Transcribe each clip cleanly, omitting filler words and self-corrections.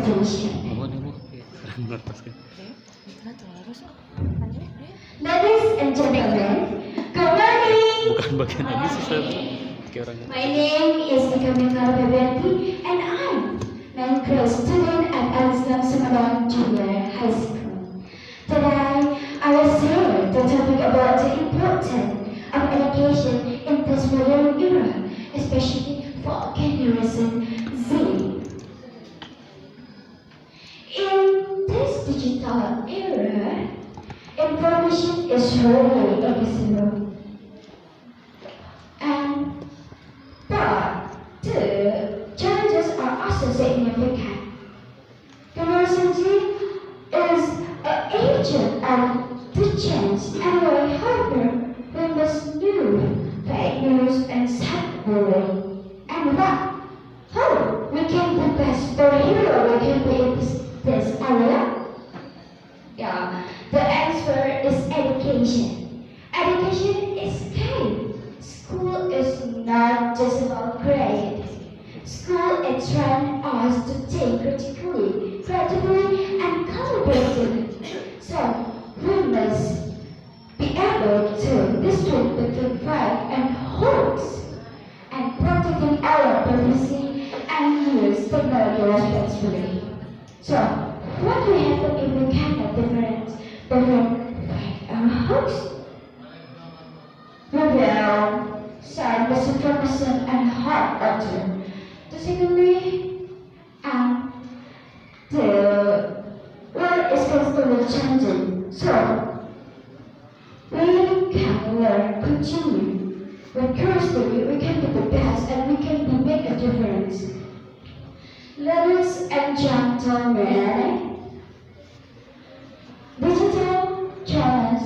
expectation. Ladies and gentlemen, good morning. My name is MILAD and I'm 9th grade student at Al-Islam Junior High School. Today, I was here to talk about the importance of education in this modern era, especially for Generation Z. In this digital era, information is really accessible. But the challenges are also significant. Generation Z is an agent of the change, and however, we must do fake news and cyberbullying. And how we can be best superhero we can be in this area? Yeah, the answer is education. Education is key. School is not just about grades. School is training us to think critically, creatively, and collaboratively. So we must be able to distinguish between fact and hoax, and protecting our privacy and use technology responsibly. So, what do we have if we cannot difference between fact and hoax? We will send misinformation and hard order. Secondly, the world is constantly changing, so we can learn, continue. With curiosity, we can be the best and we can make a difference. Ladies and gentlemen, digital challenges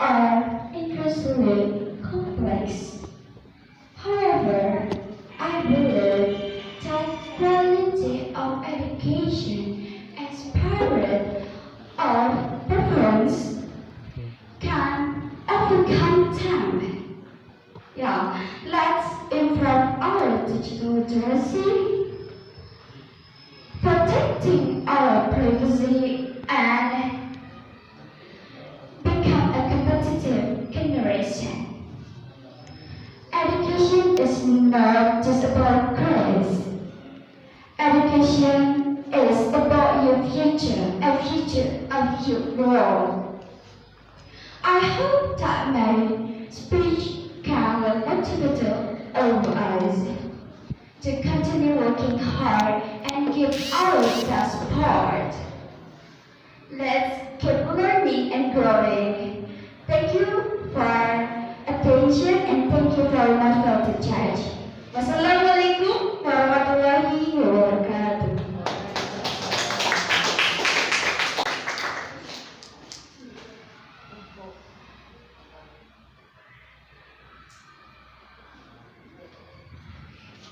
are increasingly complex. However, I believe that quality of education and spirit of performance can overcome time. Yeah, let's improve our digital literacy, protecting our privacy, and become a competitive generation. Education is not just about grades. Education is about your future, a future of your world. I hope that my speech can motivate all of us to continue working hard and give ourselves support. Let's keep learning and growing. Thank you for attention and thank you very much for the charge. Wassalamualaikum warahmatullahi wabarakatuh.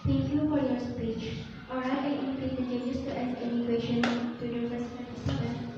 Thank you for your speech. Alright, I invite the judges to ask any question to the first participant.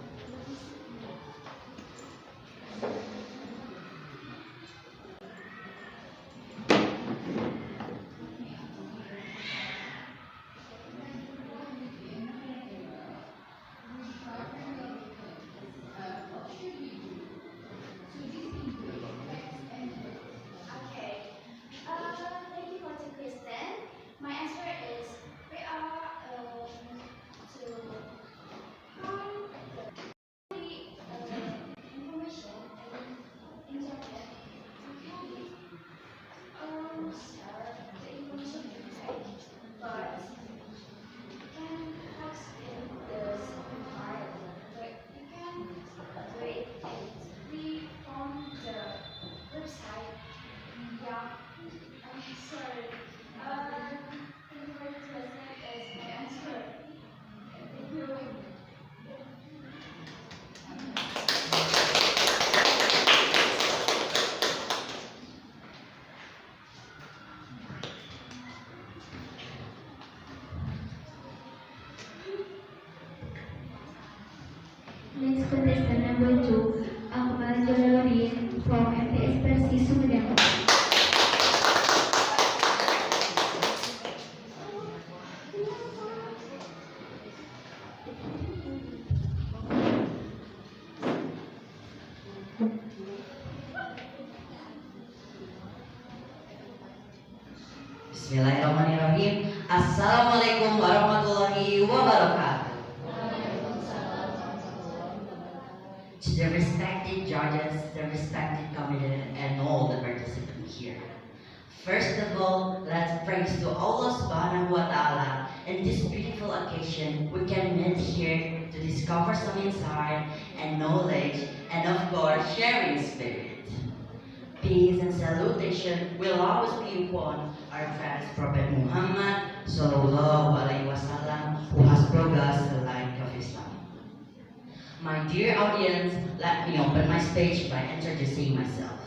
Next contestant number 2, Akmal Jalaluddin from MTS Persi Sumedang. Bismillahirrahmanirrahim. Assalamualaikum warahmatullahi wabarakatuh. To the respected judges, the respected committee, and all the participants here. First of all, let's praise to Allah subhanahu wa ta'ala. In this beautiful occasion, we can meet here to discover some insight and knowledge, and of course, sharing spirit. Peace and salutation will always be upon our friend Prophet Muhammad Sallallahu Alaihi Wasallam, who has brought us the light of Islam. My dear audience, let me open my speech by introducing myself.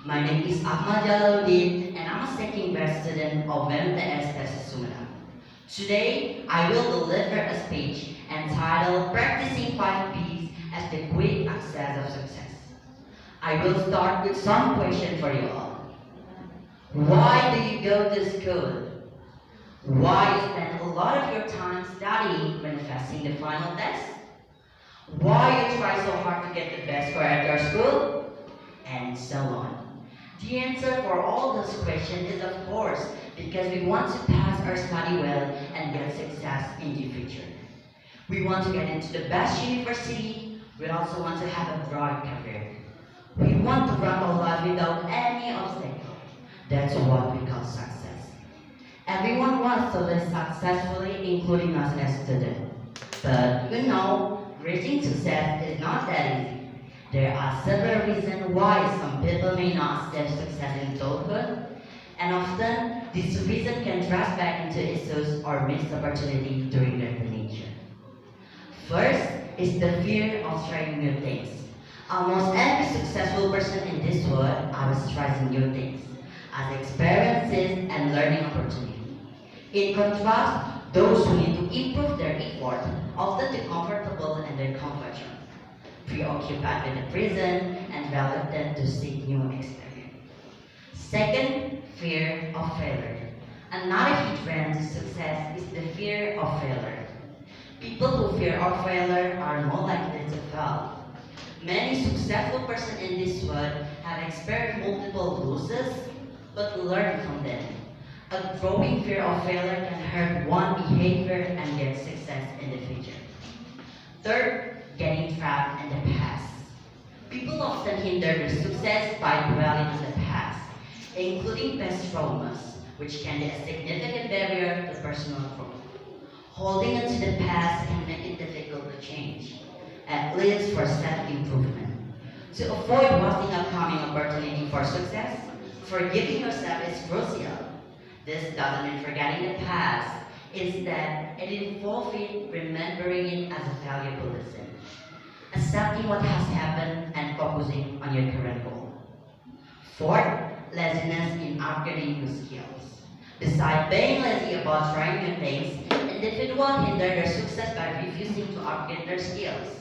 My name is Ahmad Jalaluddin, and I'm a second-year student of MTS Sumedang. Today, I will deliver a speech entitled Practicing 5 P's as the Quick Access of Success. I will start with some question for you all. Why do you go to school? Why you spend a lot of your time studying when facing the final test? Why you try so hard to get the best score at your school? And so on. The answer for all those questions is of course because we want to pass our study well and get success in the future. We want to get into the best university. We also want to have a broad career. We want to run our life without any obstacle. That's what we call success. Everyone wants to live successfully, including us as students. But you know, reaching success is not that easy. There are several reasons why some people may not achieve success in adulthood, and often this reason can trace back into issues or missed opportunity during their teenager. First is the fear of trying new things. Almost every successful person in this world always tries new things, as experiences and learning opportunity. In contrast, those who need to improve their effort often get comfortable in their comfort zone, preoccupied with the present and reluctant to seek new experience. Second, fear of failure. Another hindrance to success is the fear of failure. People who fear of failure are more likely to fail. Many successful persons in this world have experienced multiple losses, but learn from them. A growing fear of failure can hurt one behavior and get success in the future. Third, getting trapped in the past. People often hinder their success by dwelling on the past, including past traumas, which can be a significant barrier to personal growth. Holding on to the past can make it difficult to change, at least for self-improvement. To avoid wasting upcoming opportunity for success, forgiving yourself is crucial. This doesn't mean forgetting the past. Instead, it involves remembering it as a valuable lesson, accepting what has happened and focusing on your current goal. Fourth, laziness in upgrading new skills. Besides being lazy about trying new things, individuals hinder their success by refusing to upgrade their skills.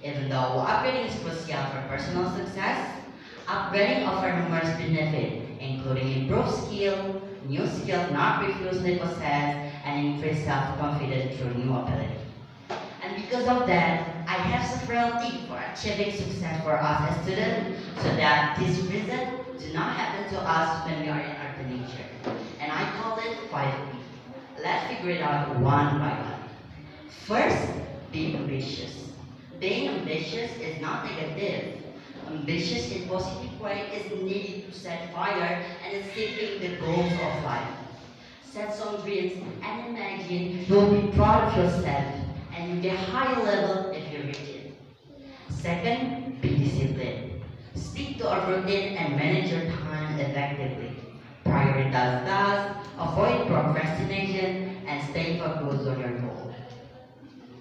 Even though upgrading is crucial for personal success, upgrading offers numerous benefits, including improved skill, new skills not previously possessed, and increased self-confidence through new ability. And because of that, I have several tips for achieving success for us as students, so that this reason do not happen to us when we are in our teenager. And I call it 5P. Let's figure it out one by one. First, be ambitious. Being ambitious is not negative. Ambitious in positive way is needed to set fire and achieving the goals of life. Set some dreams and imagine you'll be proud of yourself and you'll get higher level if you reach it. Second, be disciplined. Stick to a routine and manage your time effectively. Prioritize tasks, avoid procrastination, and stay focused on your goal.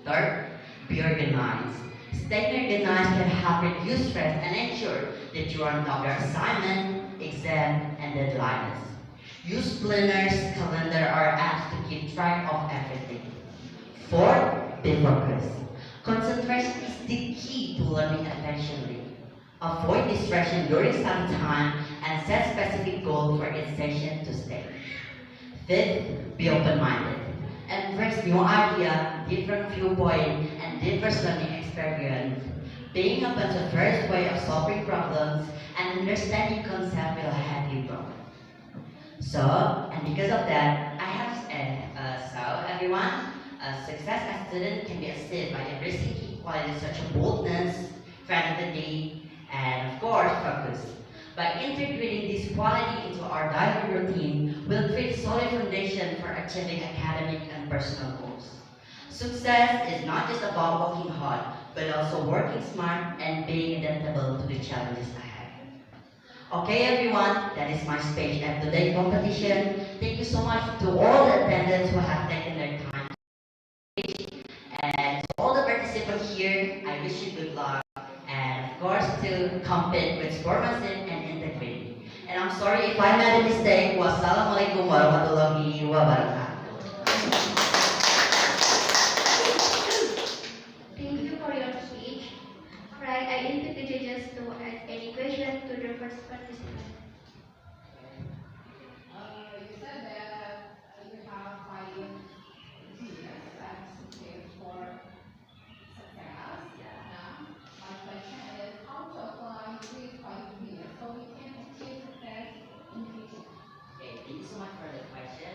Third, be organized. Staying organized can help reduce stress and ensure that you are on top of your assignment, exam, and deadlines. Use planners, calendar, or apps to keep track of everything. Fourth, be focused. Concentration is the key to learning efficiently. Avoid distraction during study time and set specific goals for each session to stay. Fifth, be open-minded. Embrace new ideas, different viewpoints, and diverse learning experience. Being open to various ways of solving problems and understanding concepts will help you grow. And because of that, I have so everyone, success as student can be achieved by embracing key qualities such as boldness, creativity, and of course, focus. By integrating this quality into our daily routine, we'll create a solid foundation for achieving academic and personal goals. Success is not just about working hard, but also working smart and being adaptable to the challenges ahead. Okay, everyone, that is my speech at today's competition. Thank you so much to all the attendants who have taken their time. And to all the participants here, I wish you good luck. And of course, to compete with sportsmanship and integrity. And I'm sorry if I made a mistake. Wassalamualaikum warahmatullahi wabarakatuh. Thank you for your speech. Right, I invite the judges to ask any question to the first participant. You said that you have 5 years that's okay for success. Now, my question is how to apply these 5 years so we can achieve success in the future. Okay, thank you so much for the question.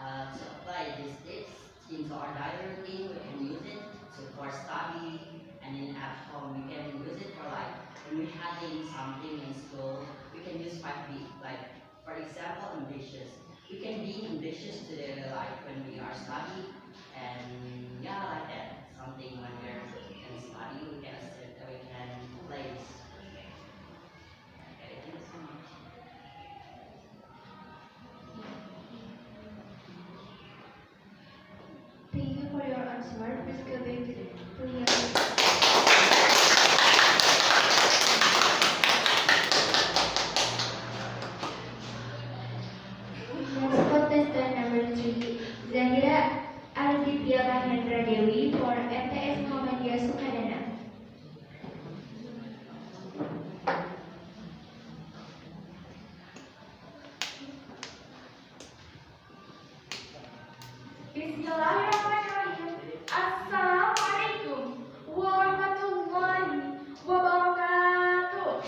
To apply these tips into our daily routine, we can use it for study, and in at home we can use it for like when we're having something in school, we can use 5B. Like for example, ambitious. We can be ambitious to the like when we are studying, and yeah, like that. Something when we're in study, we can sit, we can place. Okay, thank you so much. Thank you for your answer. Please go back to your Next contestant number 3, Zahira Arditya Mahendra Dewi for MTS Muhammadiyah Sukadana. Bismillahirrahmanirrahim. Assalamualaikum warahmatullahi wabarakatuh.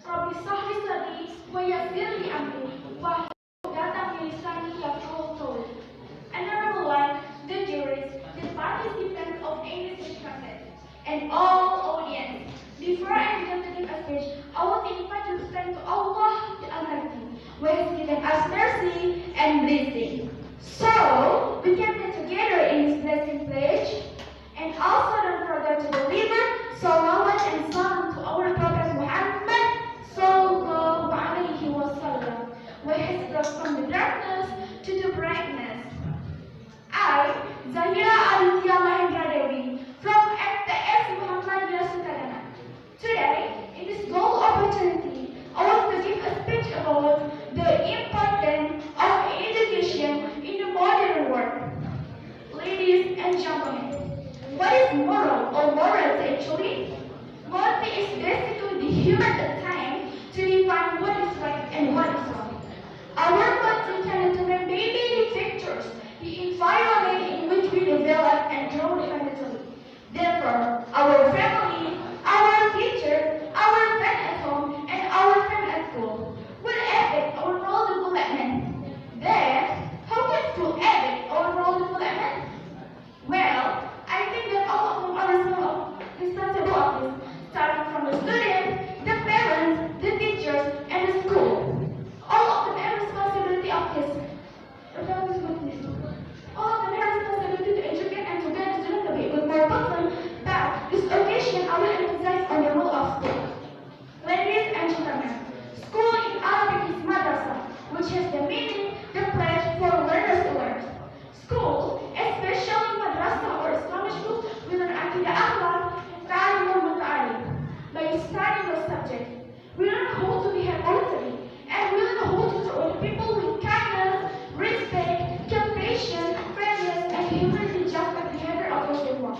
Rabbi sahli sadri wa yassir li amri wahlul 'uqdatam min lisani yafqahu qawli. Honorable one, the jurors, the participants of English contest, and all audience. Before I begin to give a speech, I want to invite you to thank to Allah the Almighty, who has given us mercy and blessing. So, we can be together in this blessing pledge, and also don't forget to deliver salawat and salam to our Prophet Muhammad sallallahu alaihi wasallam, who has brought from the darkness to the brightness. I, Zahira Aditya Mahendra Dewi, from MTS Muhammadiyah Sukadana. Today, in this gold opportunity, I want to give a speech about the importance of education in the modern world. Ladies and gentlemen, what is moral or morality actually? Morality is basically the human time to define what is right and what is wrong. Our morality can determine maybe the factors, the environment in which we develop and grow fundamentally. Therefore, our family, our teacher, our friend at home, and our friend at school will affect our moral development. Then, how can school affect our moral development? Well, I think that all of them are responsible of this, starting from the students, the parents, the teachers, and the school. All of them have responsibility of this. All of them have responsibility to educate and to guide the student to be a good moral person, but this occasion I will emphasize on the role of school. Ladies and gentlemen, school in Arabic is madrasa, which has the meaning, the place for learners to learn. School, especially madrasa or Islamic school, we learn akidah akhlak and ta'alim wa muta'alim. By studying the subject, we learn how to behave morally, and we learn how to treat other people with kindness, respect, compassion, friendliness, and humility, just like the behavior of those ones.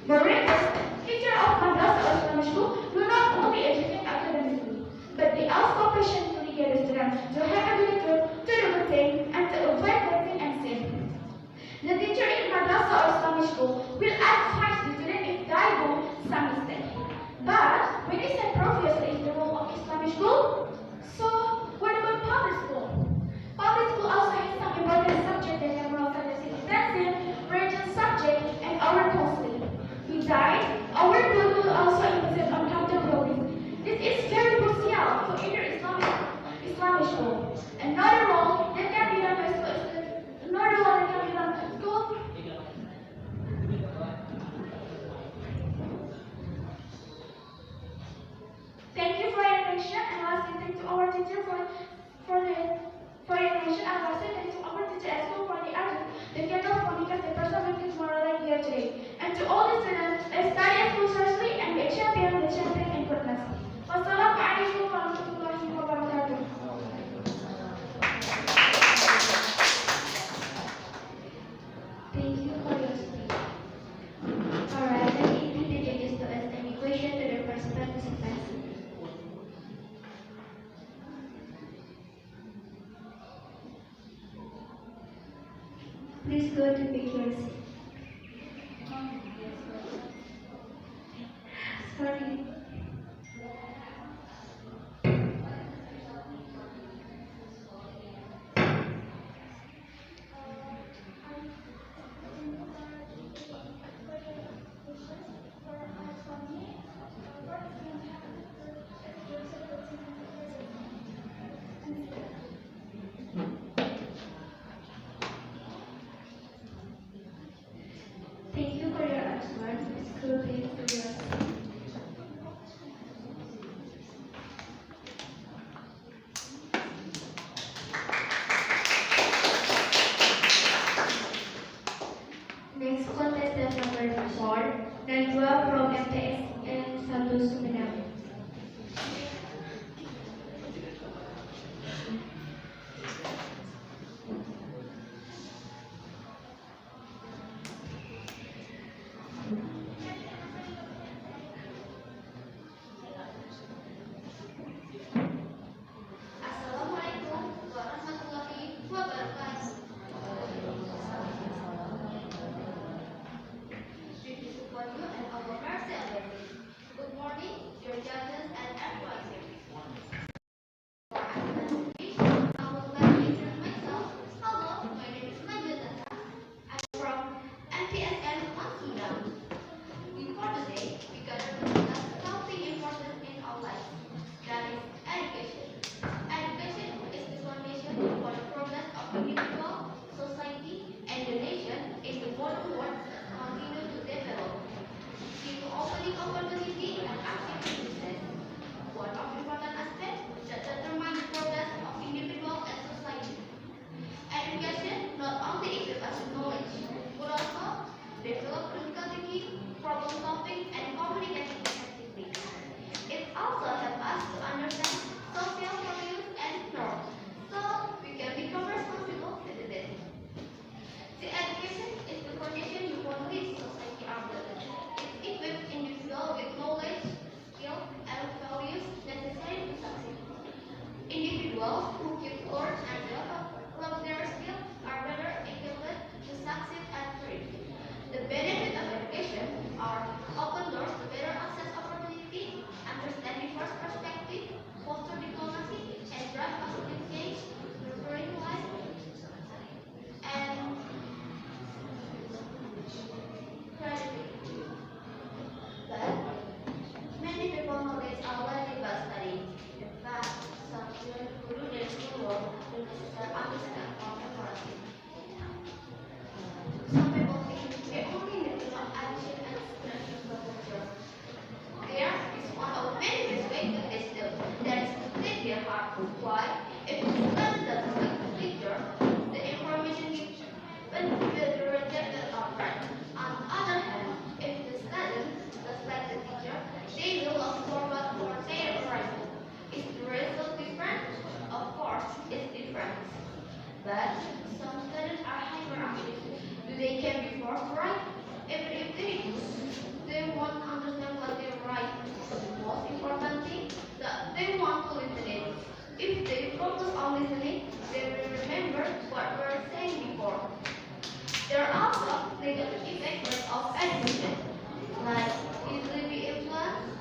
Moreover, teachers of madrasa or Islamic school do not only educate academically, but they also patiently guide the students to have a good attitude, to do good things, and to avoid bad things and sin. The teacher in madrasa or Islamic school will advise the student if they do some mistake. But when they say Please go to pick your seat. Sorry. Thank you for your answer. Please go to your seat. Next contestant number 4, Najwa from MTS and Satu Sumedang. Assalamualaikum warahmatullahi wabarakatuh. Good to support you and our mercy already. Good morning, dear judges and everyone here. I would like to introduce myself. Hello, my name is Najwa. I'm from MTSN Mansudam. Before today, we gather to discuss something important in our lives. That is education. Education is the foundation for the progress of individual, society, and the nation in the modern world that continue to develop. Due to opening opportunity and active business, one of the important aspects that determine the progress of individual and society. Education not only equips us with knowledge, but also develop critical thinking, problem solving, and communicating effectively. It also helps us to understand social values and norms, so we can become responsible citizens. The education is the foundation upon which society are built. It equips individuals with knowledge, skills, and values necessary to succeed. Individuals who keep learn and develop their skills are better equipped to succeed and thrive. The benefits of education are open doors to better access opportunity, understand diverse perspective, foster diplomacy, and drive positive change, nurturing life, and creativity. But many people nowadays are learning by studying. In fact, some students who do their schoolwork don't necessarily understand or memorize it. Some people think they only need to know action and expression for the job. There is one of many ways to this skill, that is to click their heart. Why? If the student doesn't like the teacher, the information given will be rejected outright. On the other hand, if the student does like the teacher, they will look forward for their arrival. Is the result different? Of course, it's different. But some students are hyperactive. Do they can be forced to write? Even if they do, they won't understand what they write. The most important thing that they want to listen it. If they focus on listening, they will remember what we were saying before. There are also negative effects of education, like easily be influenced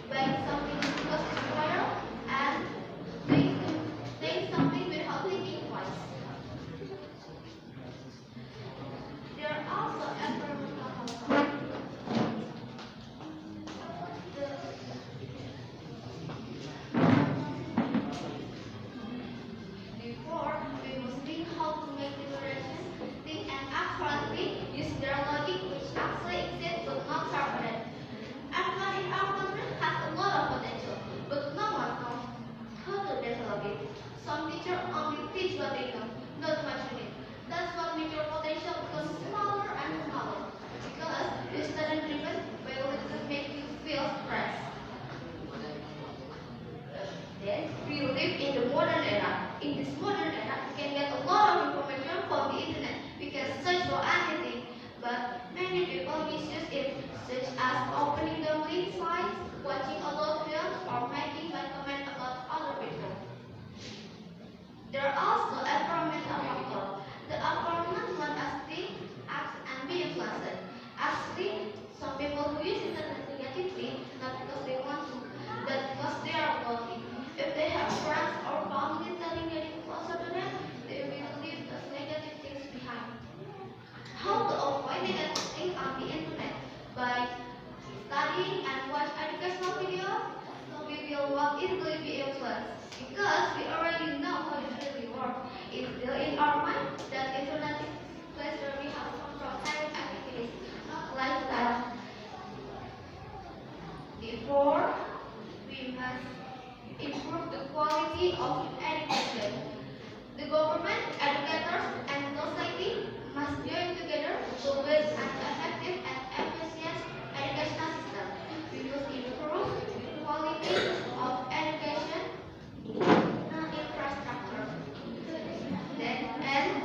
by something because it's viral and saying something without thinking twice. There are also environmental concerns. Therefore, we must think how to make declarations, think and act correctly, use their logic which actually exists but not sharpened. Everyone in our country has a lot of potential, but no one knows how to develop it. Some teachers only teach what they know, not what you need. That's what makes your potential become smaller and smaller, because the student driven will make you feel stressed. Then we live in the modern era. In this modern era, you can get a lot of information from the internet. We can search for anything, but many people misuse it, such as opening the link sites, watching a lot of films, or making a comment about other people. There are also environmental factors. The environment wants us quality of education. The government, educators, and society must join together to build an effective and efficient educational system. We must improve quality of education infrastructure. And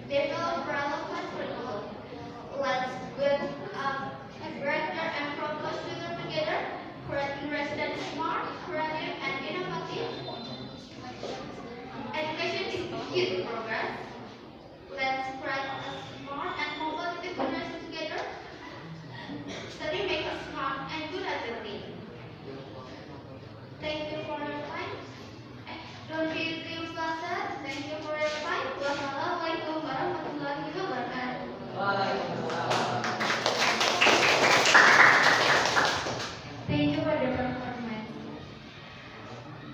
develop relevant curriculum. Let's build a brighter and proper future together, creating residents smart, creative, and innovative. Education is key to progress. Let's create a smart and competitive generation together. Study make us smart and good at the thing. Thank you for your time. Don't be too fast. Thank you for your time. Wassalamualaikum warahmatullahi wabarakatuh. Thank you for the performance.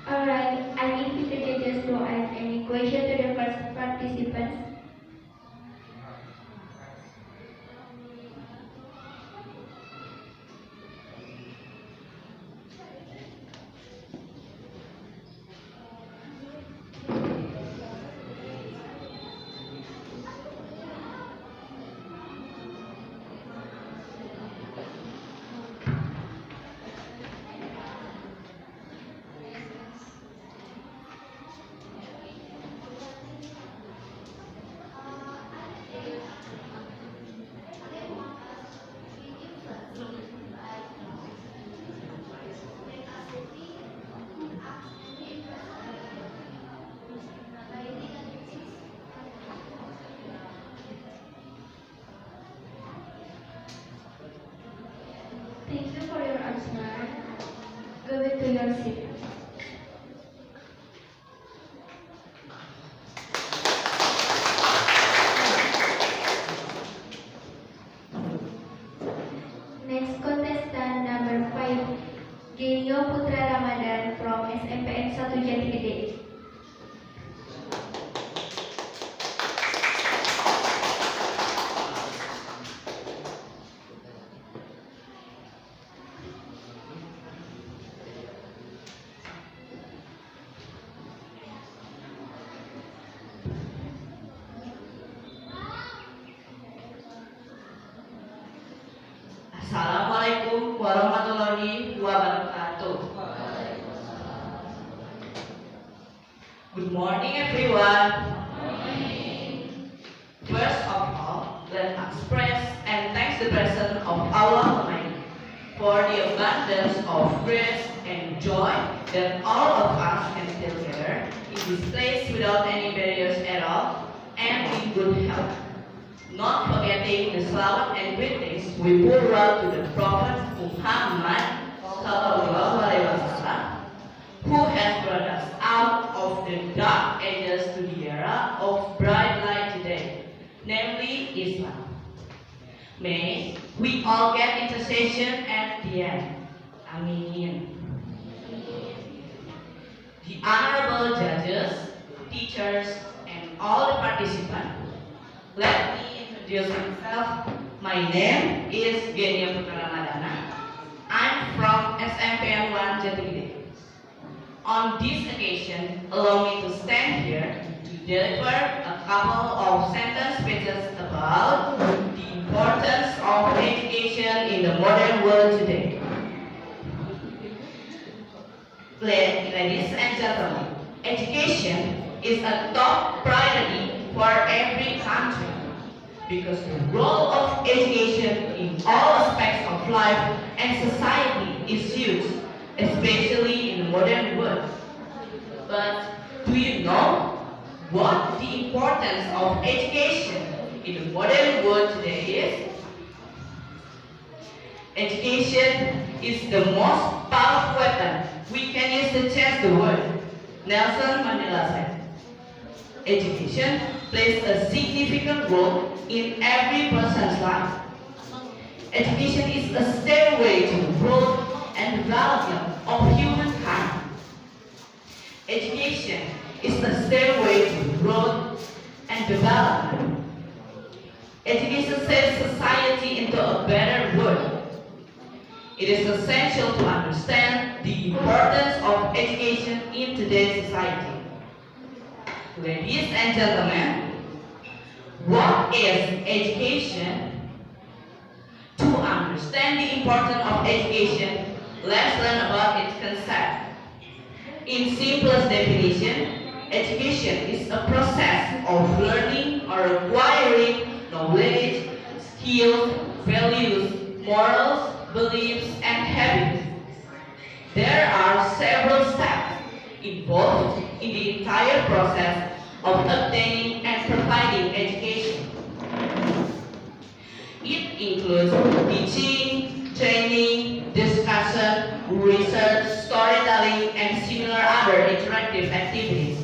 Alright, I invite the judges to ask any question to the first participants. Thank you for your answer. Go back to your seat. Next contestant number 5, Genio Putra Ramadan from SMPN 1 Jati Gede. Assalamualaikum warahmatullahi wabarakatuh. Good morning, everyone. First of all, let us praise and thank the presence of Allah Almighty for the abundance of grace and joy that all of us can still gather in this place without any barriers at all and in good health. Not forgetting the salawat and greetings we pour out to the Prophet Muhammad Sallallahu Alaihi Wasallam, who has brought us out of the dark ages to the era of bright light today, namely Islam. May we all get intercession at the end. Amin. The honorable judges, teachers, and all the participants, let me introduce myself. My name is Genio Putra Ramadana. I'm from SMPN 1 Jati Gede. On this occasion, allow me to stand here to deliver a couple of sentence speeches about the importance of education in the modern world today. Ladies and gentlemen, education is a top priority for every country because the role of education in all aspects of life and society is huge, especially in the modern world. But do you know what the importance of education in the modern world today is? Education is the most powerful weapon we can use to change the world. Nelson Mandela said, education plays a significant role in every person's life. Education is a stairway to the growth and development of humankind. Education is the stairway to growth and development. Education sets society into a better world. It is essential to understand the importance of education in today's society. Ladies and gentlemen, what is education? To understand the importance of education, let's learn about its concept. In simplest definition, education is a process of learning or acquiring knowledge, skills, values, morals, beliefs, and habits. There are several steps involved in the entire process of obtaining and providing education. It includes teaching, training, discussion, research, storytelling, and similar other interactive activities.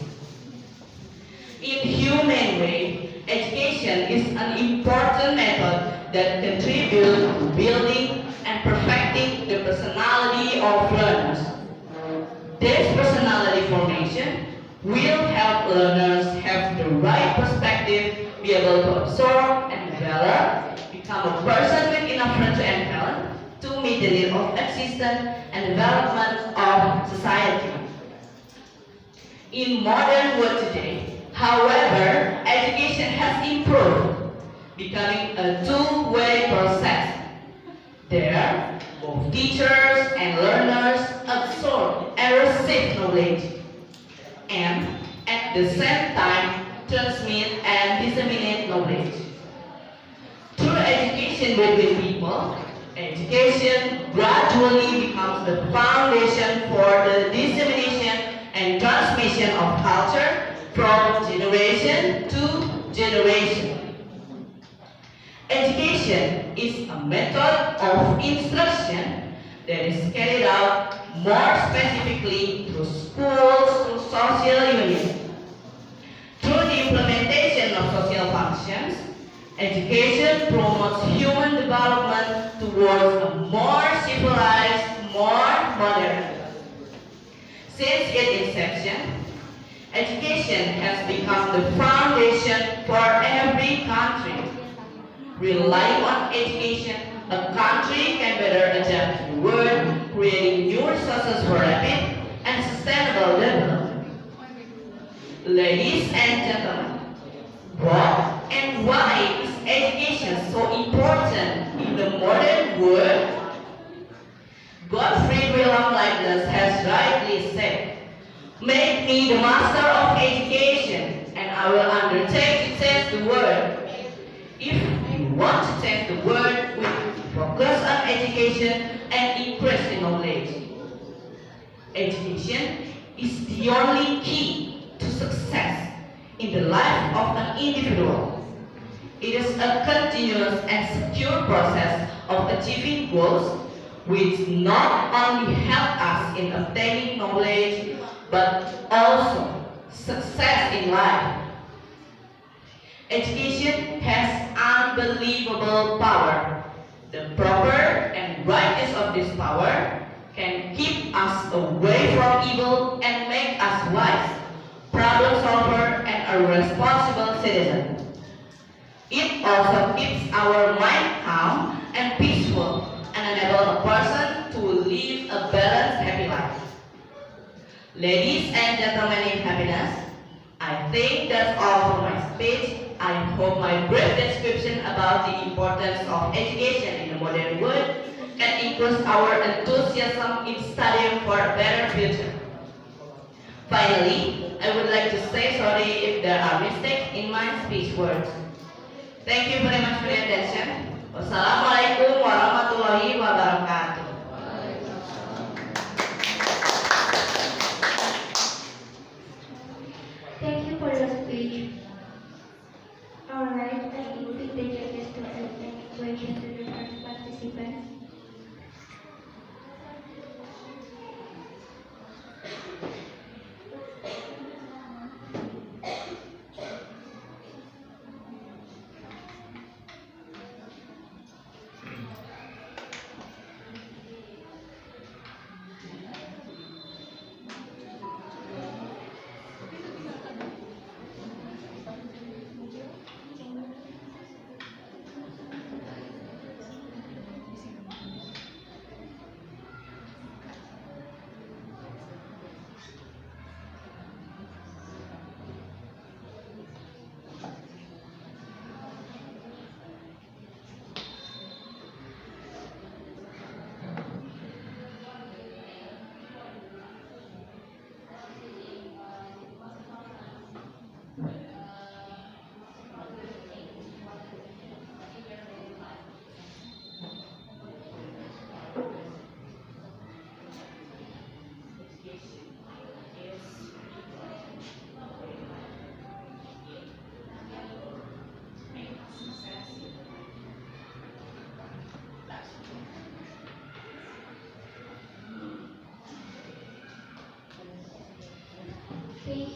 In human way, education is an important method that contributes to building and perfecting the personality of learners. This personality formation will help learners have the right perspective, be able to absorb and develop, become a person with enough strength and talent to meet the needs of existence and development of society. In modern world today, however, education has improved, becoming a two-way process. There, both teachers and learners absorb and receive knowledge, and at the same time transmit and disseminate knowledge. Through education between people, education gradually becomes the foundation for the dissemination and transmission of culture from generation to generation. Education is a method of instruction that is carried out more specifically through schools, through social units. Through the implementation of social functions, education promotes human development towards a more civilized, more modern. Since its inception, education has become the foundation for every country. Relying on education, a country can better adapt to the world, creating new resources for rapid and sustainable development. Ladies and gentlemen, what and why is education so important in the modern world? Gottfried Wilhelm Leibniz has rightly said, "Make me the master of education, and I will undertake to change the world." If you want to change the world, we focus on education and increase in knowledge. Education is the only key to success in the life of an individual. It is a continuous and secure process of achieving goals which not only help us in obtaining knowledge but also success in life. Education has unbelievable power. The proper and right use of this power can keep us away from evil and make us wise, problem solver, and a responsible citizen. It also keeps our mind calm and peaceful and enables a person to live a balanced, happy life. Ladies and gentlemen in happiness, I think that's all for my speech. I hope my brief description about the importance of education in the modern world can increase our enthusiasm in studying for a better future. Finally, I would like to say sorry if there are mistakes in my speech words. Thank you very much for your attention. Wassalamualaikum warahmatullahi wabarakatuh. Thank you for your speech. Alright, I invite the judges to ask any questions to the first participants.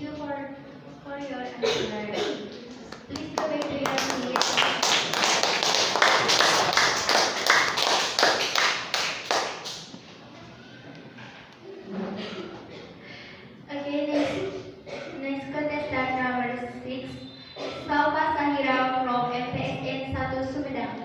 Thank you for your answer. Please go back to your seat. Okay, next contestant number 6, Salma Sahira from MTSN 1 Sumedang.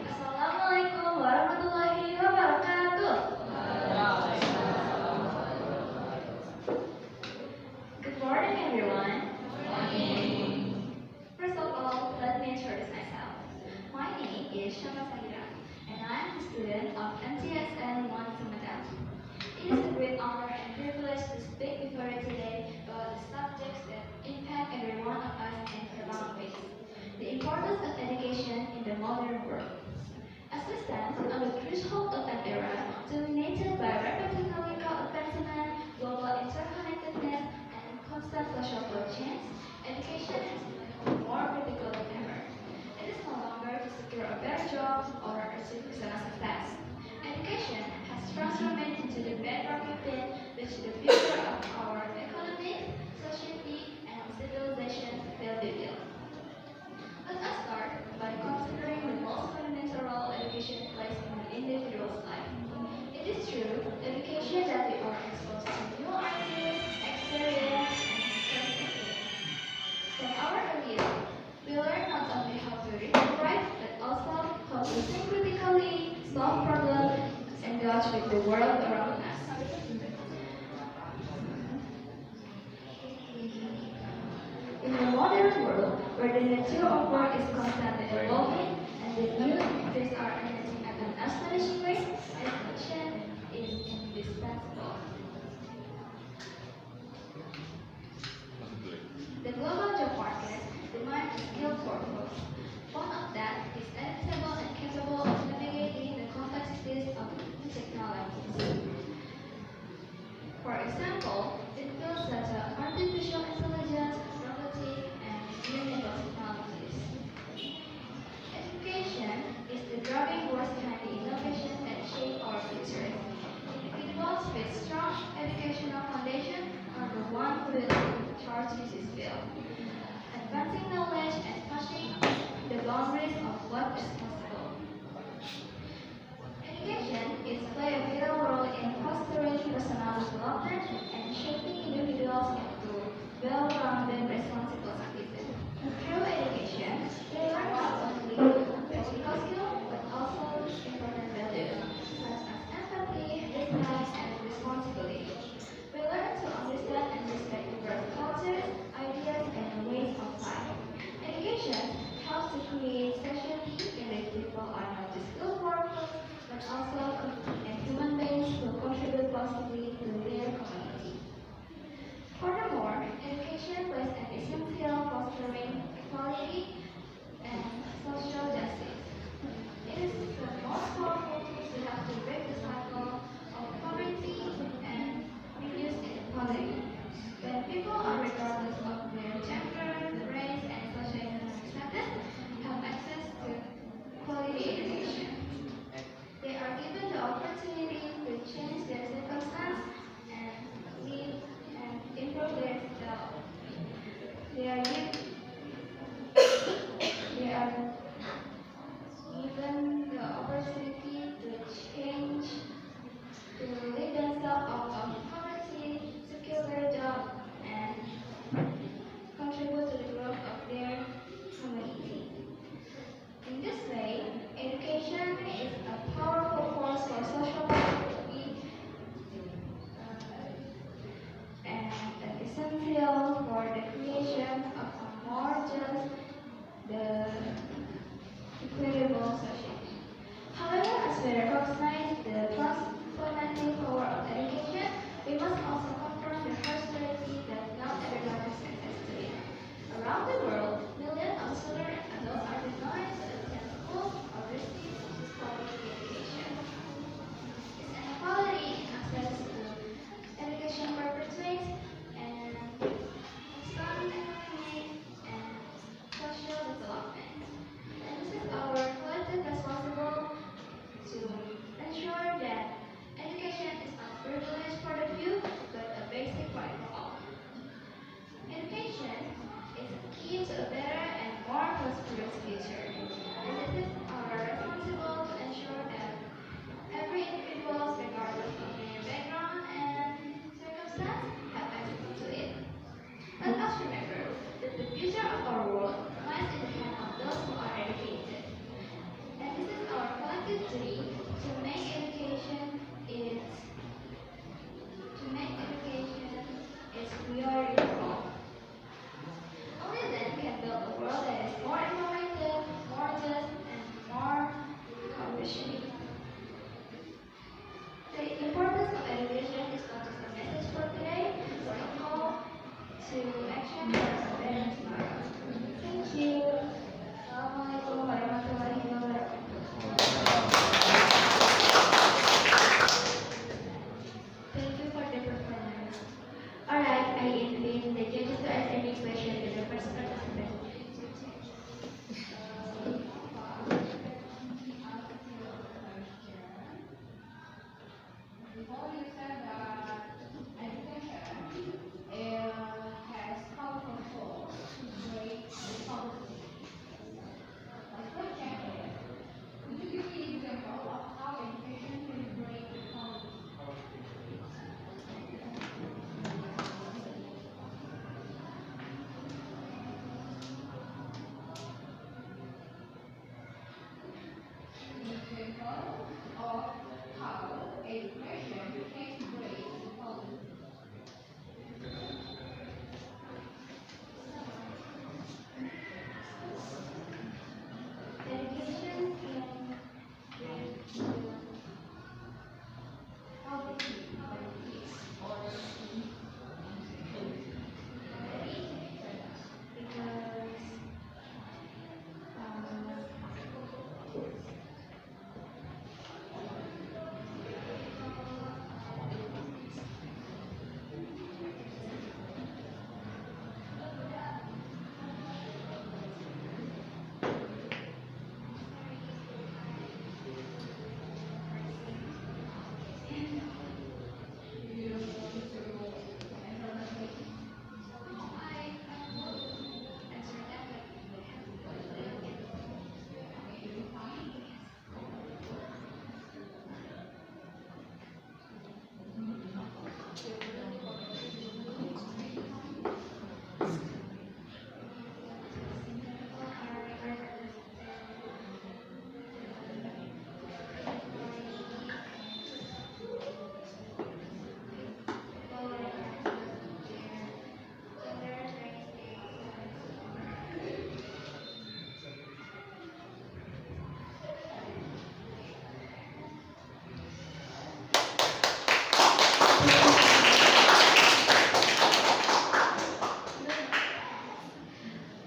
Assalamualaikum warahmatullahi wabarakatuh. Good morning, everyone. First of all, let me introduce myself. My name is Shama Sahira, and I am a student of MTSN 1 Sumedang. It is a great honor and privilege to speak before you today about the subjects that impact every one of us in profound ways. The importance of education in the modern world. As we stand on the threshold of an era dominated by rapid technological advancement, global interconnectedness, and constant social change, education has become more critical than ever. It is no longer to secure a better job or achieve personal success. Education has transformed into the bedrock within which the future of our economy, society, and civilization will be built. Let us start by considering the most fundamental role education plays in an individual's life. It is through education that we are exposed to new ideas, experience, and perspectives. From our early age, we learn not only how to read and write, but also how to think critically, solve problems, and engage with the world around us. In the modern world, where the nature of work is constantly evolving and the new activities are emerging at an astonishing rate, education is indispensable. The global job market demands a skilled workforce. One of that is adaptable and capable of navigating the complexities of new technologies. For example, in fields such as artificial intelligence, robotics, and renewable technologies. Education is the driving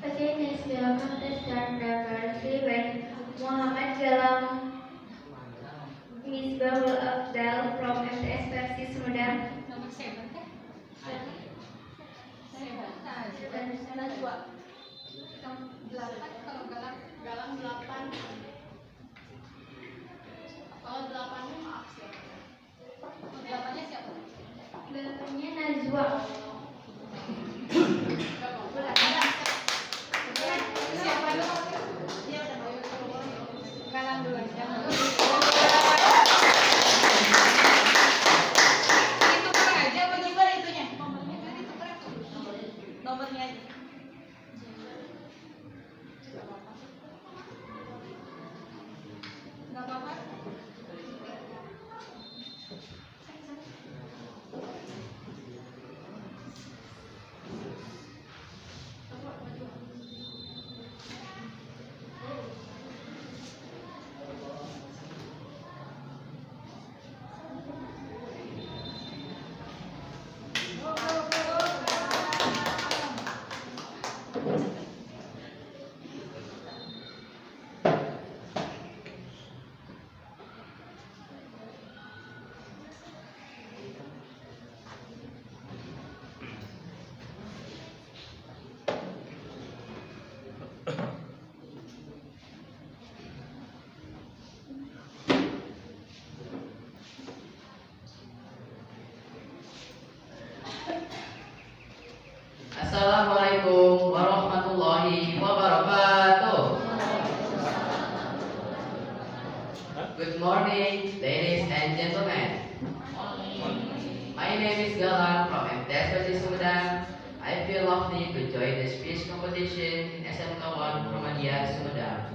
Okay, next we are contestant number 7, Muhammad Galam Misbahul Afdal from MTS Persis Sumedang. Nomor 7 teh. 7. Najwa. 8 kalau galang 8. Kalau 8-nya maaf siapa? 8-nya siapa? 8-nya Najwa. Siapa dulu? Galang dulu. Itu aja apa gimana itunya? Nomornya aja. Nggak apa-apa. Assalamualaikum warahmatullahi wabarakatuh. Good morning, ladies and gentlemen. My name is Galang from MTS Persis Sumedang. I feel lovely to join the speech competition in SMK 1 Muhammadiyah Sumedang.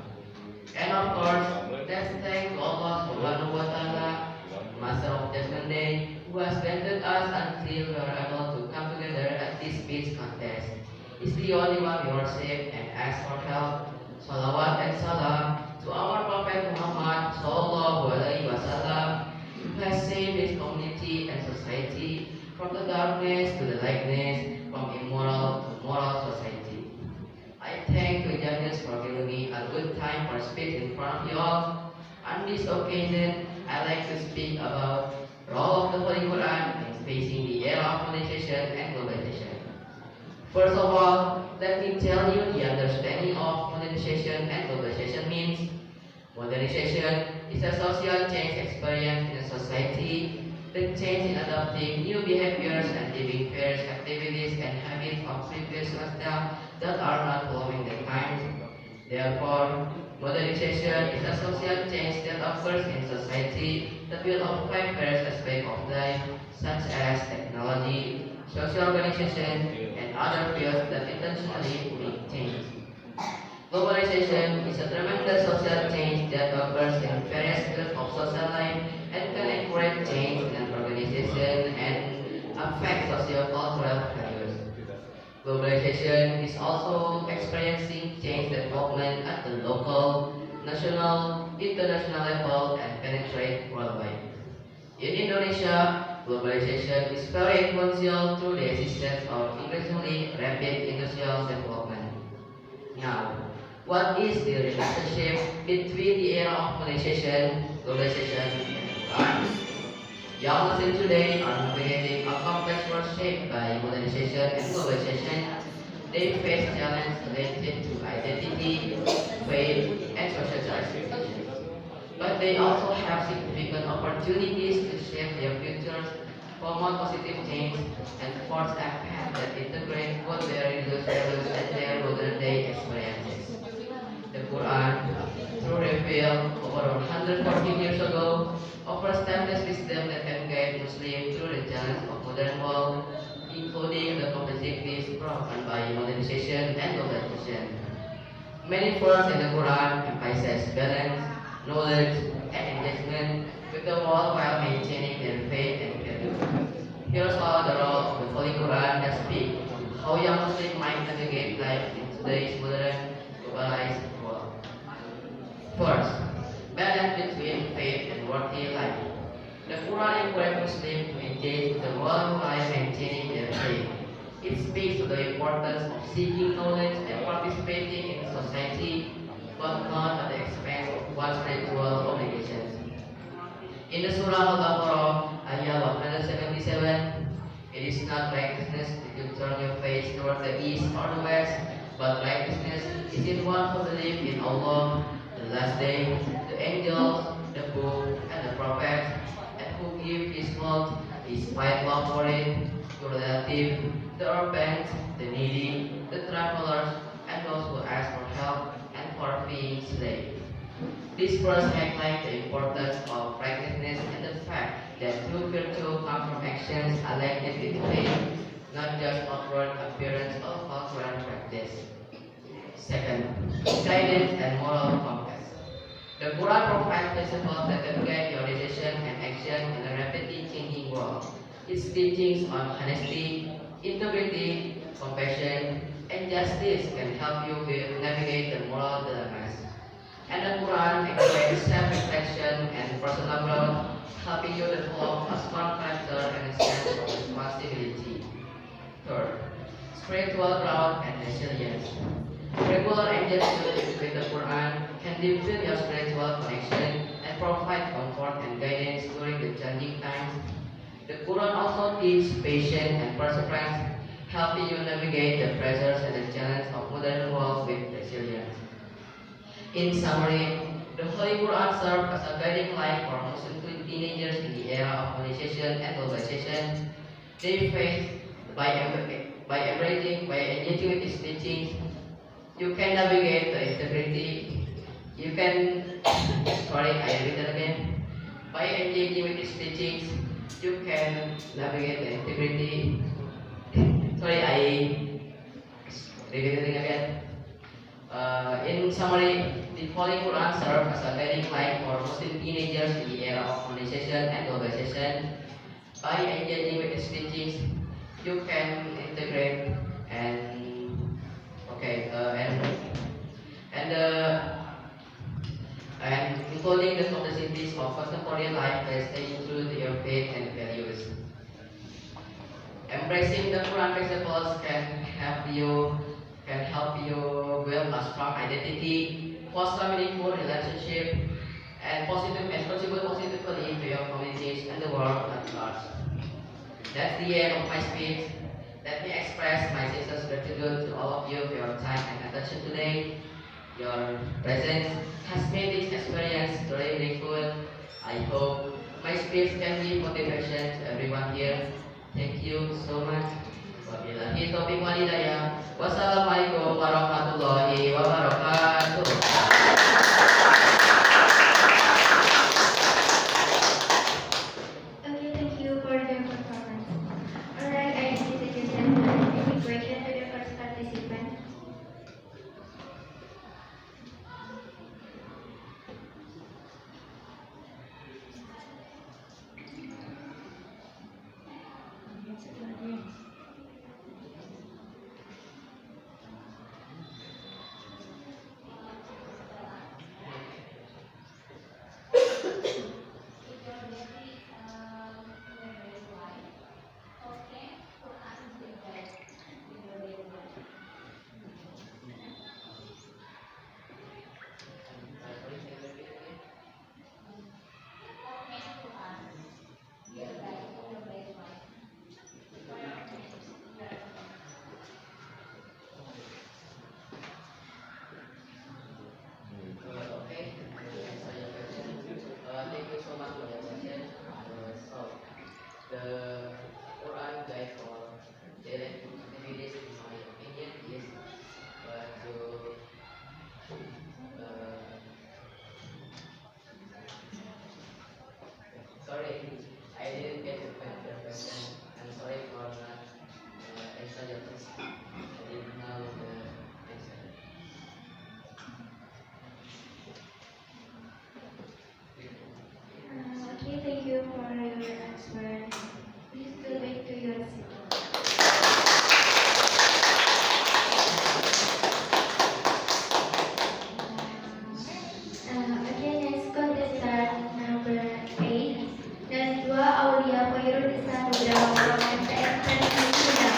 And of course, let's thank Allah Subhanahu wa Ta'ala, Master of Judgment Day, who has granted us until we are able to come together at this speech contest. Is the only one we worship and ask for help. Salawat and salam to our Prophet Muhammad Sallallahu Alaihi Wasallam, who has saved his community and society from the darkness to the lightness, from immoral to moral society. I thank the judges for giving me a good time for speech in front of you all. On this occasion, I like to speak about role of the Holy Quran in facing the era of modernization and globalization. First of all, let me tell you the understanding of modernization and globalization means. Modernization is a social change experienced in a society. The change in adopting new behaviors and living various activities and habits of previous lifestyle that are not following the times. Therefore, modernization is a social change that occurs in society that will affect various aspects of life, such as technology, social organization, and other fields that intentionally make change. Globalization is a tremendous social change that occurs in various fields of social life and can encourage change in an organization and affect socio-cultural values. Globalization is also experiencing change development at the local, national, international level and penetrate worldwide. In Indonesia, globalization is very influential through the existence of increasingly rapid industrial development. Now, what is the relationship between the era of modernization, globalization, and Quran? Young Muslims today are navigating a complex world shaped by modernization and globalization. They face challenges related to identity, faith, and social justice. But they also have significant opportunities to shape their futures, promote positive change, and forge a path that integrate both their religious values and their modern day experiences. The Quran, true reveal over 140 years ago, offers timeless wisdom that can guide Muslims through the challenge of modern world, including the complexities brought on by modernization and globalization. Many verses in the Quran emphasize balance, knowledge, and engagement with the world while maintaining their faith and value. Here's how the role of the Holy Quran that speak how young Muslims might navigate life in today's modern, globalized world. First, balance between faith and worldly life. The Quran encourages Muslims to engage with the world while maintaining their faith. It speaks to the importance of seeking knowledge and participating in society, but not at the expense of one's spiritual obligations. In the Surah Al-Baqarah, ayah 177, it is not righteousness that you turn your face toward the east or the west, but righteousness is in one who believes in Allah, the last day, the angels, the book, and the prophets, and who give his wealth, despite love for it, to relative, the orphans, the needy, the travelers, and those who ask for help and for being slaves. This verse highlights the importance of righteousness and the fact that true virtue comes from actions elected with faith, not just outward appearance or cultural practice. Second, guidance and moral compass. The Quran provides principles that can guide your decision and action in a rapidly changing world. Its teachings on honesty, integrity, compassion, and justice can help you navigate the moral dilemmas. And the Quran encourages self-reflection and personal growth, helping you develop a strong character and a sense of responsibility. Third, spiritual growth and resilience. Regular engagement with the Quran can deepen your spiritual connection and provide comfort and guidance during the challenging times. The Quran also teaches patience and perseverance, helping you navigate the pressures and the challenges of modern world with resilience. In summary, the Holy Quran serves as a guiding light for Muslim teenagers in the era of modernization and globalization. They face by engaging with its teachings, you can navigate the integrity. You can, sorry, I read it again. By engaging with its teachings, you can navigate the integrity. Sorry, I read it again. In summary, the Holy Quran serves as a guiding light for Muslim teenagers in the era of modernization and globalization. By engaging with its teachings, you can integrate and okay and and including the complexities of contemporary life by staying true to your faith and values. Embracing the Quran principles can help you build a strong identity, foster meaningful relationship, and contribute positively to your communities and the world at large. That's the end of my speech. Let me express my sincere gratitude to all of you for your time and attention today. Your presence has made this experience very meaningful. I hope my speech can give motivation to everyone here. Thank you so much. Wabillahi taufiq wal hidayah. Wassalamualaikum warahmatullahi wabarakatuh. Okay, thank you for the performance. Alright, I need to give any question to the first participant. sorry, I didn't get your question. I'm sorry for not answer your question. I didn't know the answer. Okay, thank you for your answer. Please go back to your seat. Okay, next contestant number 8. Najwa Aulia Khairul Samudra from MTS Sudah.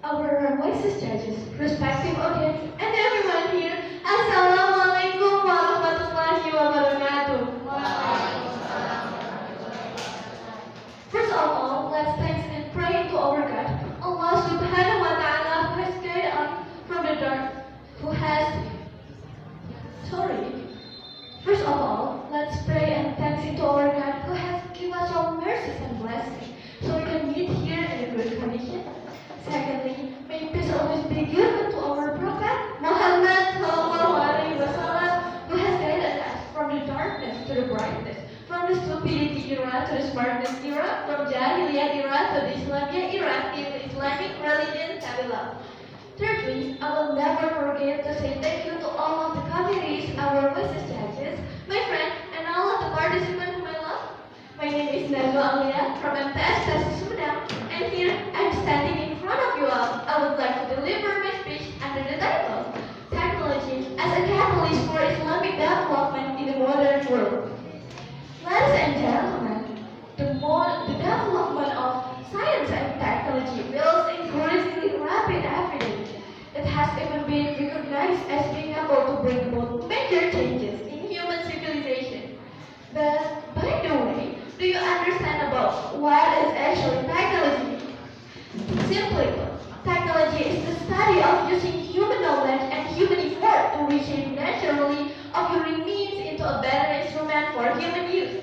Our voices judges, respective audience, and everyone here, Assalamualaikum warahmatullahi wabarakatuh. First of all, let's thank and pray to our God, Allah subhanahu wa ta'ala, who has guided us from the dark, First of all, let's pray and thanks to our God, who has given us all mercies and blessings, so we can meet here in a good condition. Secondly, may peace always be given to our Prophet Muhammad sallallahu alaihi wasallam, who has guided us from the darkness to the brightness, from the stupidity era to the smartness era, from Jahiliyah era to the Islamic era, in the Islamic religion, Kabilah. Thirdly, I will never forget to say thank you to all of the committees, our voices judges, my friend, and all of the participants whom I love. My name is Najwa Aulia from MTS Sudah, and here I'm standing in front of you all. I would like to deliver my speech under the title, Technology as a Catalyst for Islamic Development in the Modern World. Ladies and gentlemen, the development of science and technology feels increasingly rapid every day. It has even been recognized as being able to bring about major changes in human civilization. But by the way, do you understand about what is actually technology? Simply put, technology is the study of using human knowledge and human effort to reshape naturally occurring means into a better instrument for human use.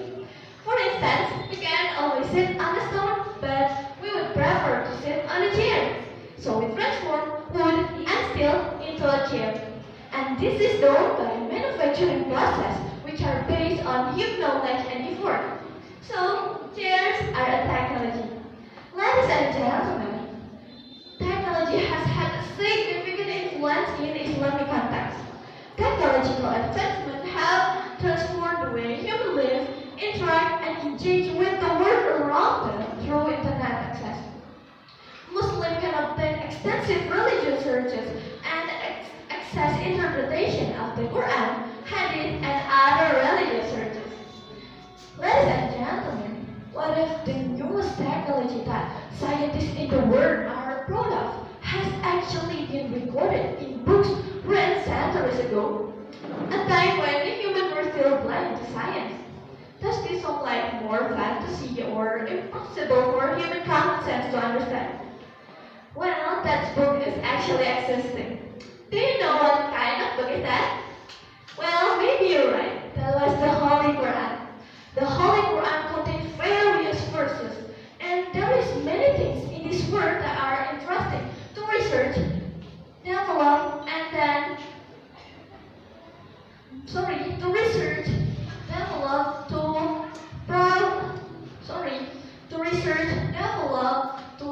For instance, we can always sit on a stone, but we would prefer to sit on a chair. So we transform wood and steel into a chair. And this is done by manufacturing process, which are based on human knowledge and effort. So, chairs are a technology. Ladies and gentlemen, technology has had a significant influence in Islamic context. Technological advancements have transformed the way humans live, interact, and engage with the world around them through internet access. Muslims can obtain extensive religious searches and access interpretation of the Quran, Hadith, and other religious searches. Ladies and gentlemen, what if the newest technology that scientists in the world are proud of has actually been recorded in books written centuries ago? A time when the humans were still blind to science. Does this sound like more fantasy or impossible for human common sense to understand? Well, that book is actually existing. Do you know what kind of book is that? Well, maybe you're right. That was the Holy Quran. The Holy Quran contains various verses, and there is many things in this word that are interesting to research, develop, and then to research, develop, to research, develop, to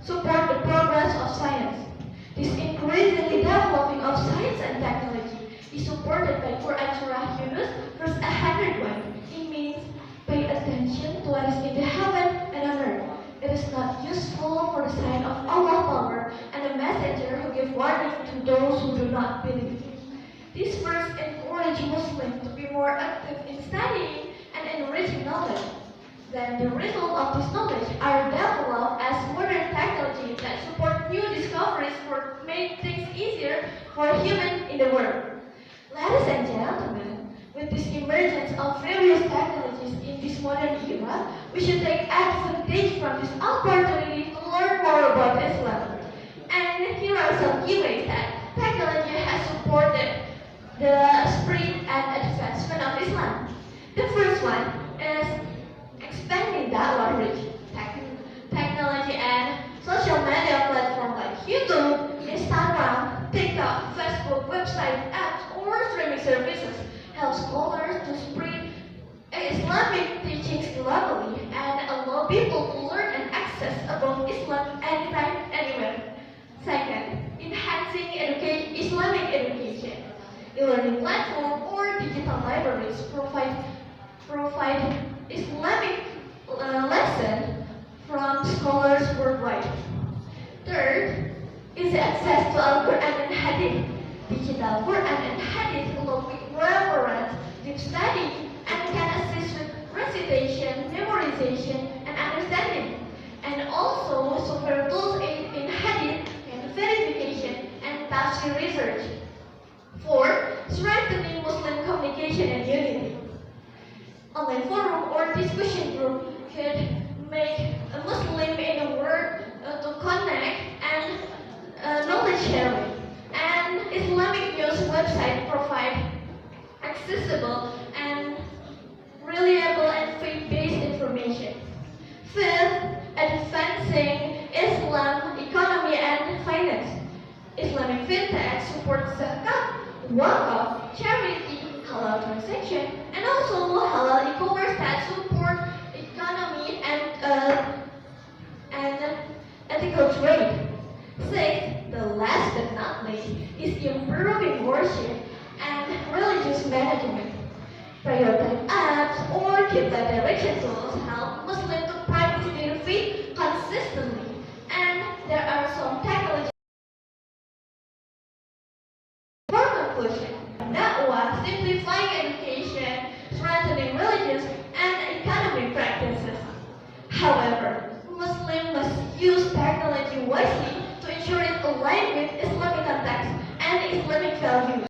support the progress of science. This increasingly developing of science and technology is supported by Quran Surah Yunus, verse 101. It means, pay attention to what is in the heaven and on earth. It is not useful for the sign of Allah's power and a messenger who gives warning to those who do not believe. This verse encourages Muslims to be more active in studying and enriching knowledge. Then the result of this knowledge are developed as modern technology that support new discoveries for make things easier for humans in the world. Ladies and gentlemen, with this emergence of various technologies in this modern era, we should take advantage from this opportunity to learn more about Islam. And here are some key ways that Islam. The first one is expanding da'wah reach. Technology and social media platforms like YouTube, Instagram, TikTok, Facebook, website, apps, or streaming services help scholars to spread Islamic teachings globally and allow people to learn and access about Islam anytime, anywhere. Second, enhancing Islamic education. E-learning platform or digital libraries provide Islamic lesson from scholars worldwide. Third, is access to Al-Quran and Hadith. Digital Quran and Hadith along with reference, deep study, and can assist with recitation, memorization, and understanding. And also, software tools aid in Hadith and verification and tafsir research. Fourth, strengthening Muslim communication and unity. Online forum or discussion group could make a Muslim in the world to connect and knowledge sharing. And Islamic news website provide accessible and reliable and faith-based information. Fifth, advancing Islam economy and finance. Islamic fintech supports zakat, wakaf, charity, halal transaction, and also halal e-commerce that support economy and ethical trade. Sixth, the last but not least, is improving worship and religious management. Prioritize apps or Qibla direction tools help Muslims to practice their faith consistently, and there are some technology. For conclusion, Da'wah simplifying education, strengthening religious and economic practices. However, Muslims must use technology wisely to ensure it aligns with Islamic context and Islamic values.